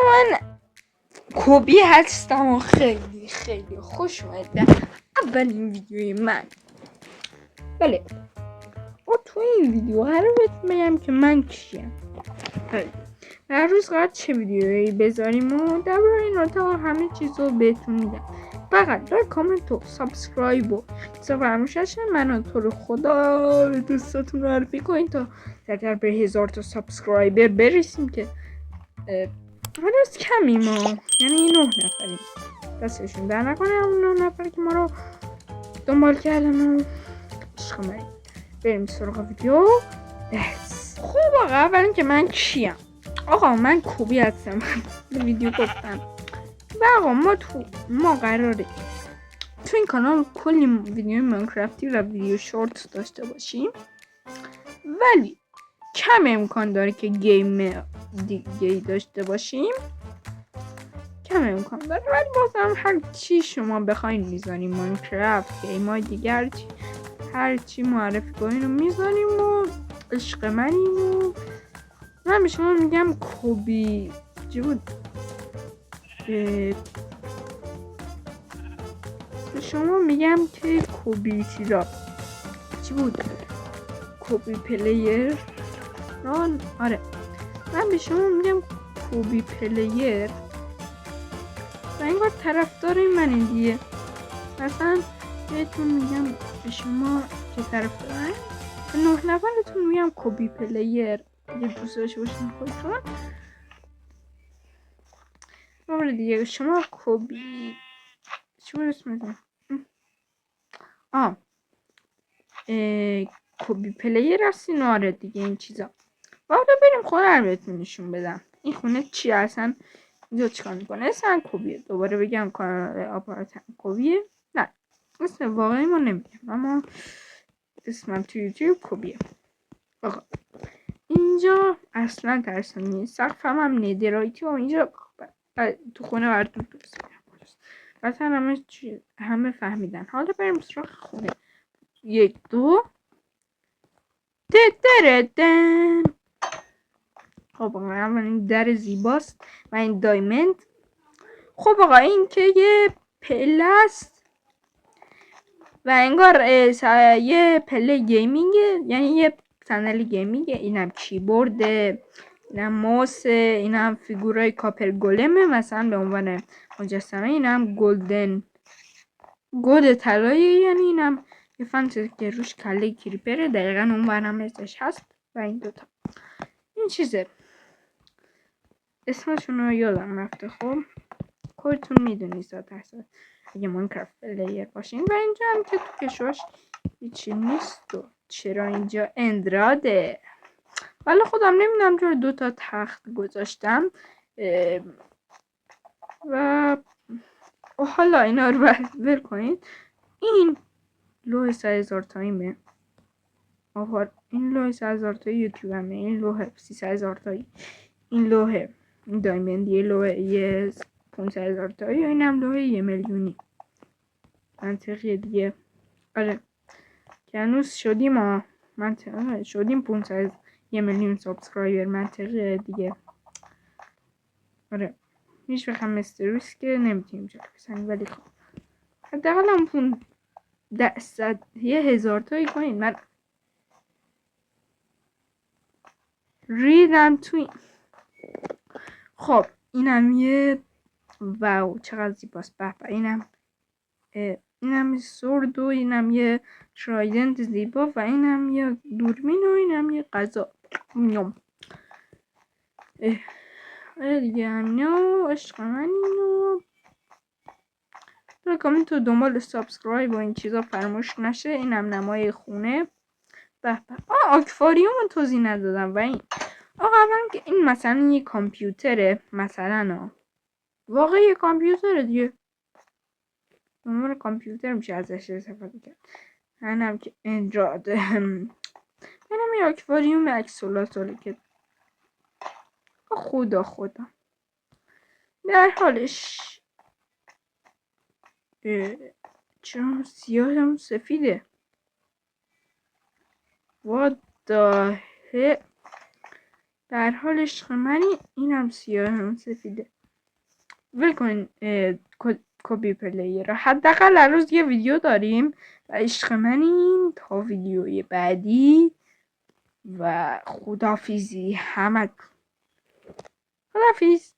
من کوبی هستم و خیلی خیلی خوش اومده اولین ویدیوی من. بله و تو این ویدیو قرار بهتون بگم که من کیم. هر روز قرار چه ویدیویی بذاریم و درباره این تا همه چیز رو بهتون میگم. فقط لایک کامنت و سابسکرایب و فراموش نشه. منو تو رو خدا دوستاتون معرفی کنین تا زودتر به 1000 تا سابسکرایبر برسیم که هنوز کمیم ما، یعنی 9 نفریم. دستشون در نکنه اون 9 نفر که ما رو دنبال کردن و عشق منیم. بریم سراغ ویدیو. خب آقا اول اینکه من کیم؟ آقا من کوبی هستم. ویدیو گفتم و آقا ما قراره تو این کانال کلی ویدیو ماینکرافتی و ویدیو شورت داشته باشیم، ولی کم امکان داره که گیم دیگه داشته باشیم. کم امکان داره، ولی بازم هر چی شما بخواین میذاریم. ماینکرافت، گیمای دیگر، هر چی معرفی کنین رو میذاریم و عشق منیم. و من به شما میگم کوبی چی بود؟ به شما میگم که کوبی چی بود؟ کوبی پلیر ران. آره من به شما میگم کوبی پلیر و این بار طرفدار من دیگه. مثلا بهتون میگم به شما که طرفدارن، به 9 نفرتون میگم کوبی پلیر. یه دوست داشته باشین خودتون. مورد دیگه شما کوبی چی بود اسمتون؟ کوبی پلیر هستین. آره دیگه این چیزا. حالا بریم خونه رو بهتون نشون بدم. این خونه چی هستن؟ اینجا چیکار میکنه؟ اسم کوبیه. دوباره بگم کانال آپارتمان کوبیه. نه اسم واقعی ما نمیگم، اما اسمم تو یوتیوب کوبیه. آقا اینجا اصلا ترسم نیست. سقفم هم ندرایتی و اینجا تو خونه براتون درست میگم. مثلا همه فهمیدن. حالا بریم سراغ خونه. 1 2 دن. خب آقا این در زیباست و این دایموند. خب آقا این که یه پله است و انگار یه پله گیمینگه، یعنی یه صندلی گیمینگه. اینم کیبورد، اینم ماوس، اینم فیگورای کاپر گلمه مثلا به عنوان مجسمه. اینم گلد طلایی، یعنی اینم یه فانت که روش کله کریپره. دقیقا اون برنامه ازش هست. و این دوتا این چیزه اسمشون رو یادم رفته. خب خودتون میدونی 100% اگه ماینکرافت پلیر باشین. و اینجا هم که تو کشوش هیچی نیست. و چرا اینجا اندراده؟ ولی خودم نمیدونم چرا 2 تا تخت گذاشتم. و حالا اینا رو ول کنید. این لوح 3000 تاییمه. این لوح 3000 تایی یوتیوب همه. این لوح 300,000 تایی. این لوح دایموندی. لوح 500,000 تایی. این هم لوح 1 میلیونی. منطقیه دیگه. آره که هنوز شدیم شدیم 500 1 میلیون سابسکرایبر. منطقیه دیگه. آره هیچ وقت مستریس که نمیتونیم جا بسنیم، ولی خب حداقل هم 1000 تایی کنین. من ریدم تو این. خب اینم یه واو چقدر زیباست. به اینم سورد و اینم یه ترایدنت زیبا و اینم یه دوربین و اینم یه غذا. دیگه همینو عشق منینو. کامنت و دنبال سابسکرایب و این چیزا فراموش نشه. اینم نمای خونه. به آکواریوم توضیح ندادم. و این آقا که این مثلا یه کامپیوتره مثلا واقعا یه کامپیوتره دیگه. عنوان کامپیوتر میشه ازش استفاده کرد. منم که اندراده. منم یه آکواریوم اکسولاتوره که خدا در حالش چرا سیاهم سفیده؟ What the heck؟ در حال عشق منی، اینم سیاه هم سفیده. ول کن کپی پلیر را، حداقل هر روز یه ویدیو داریم و عشق منین تا ویدیوی بعدی و خدافیزی همه. خدافیز.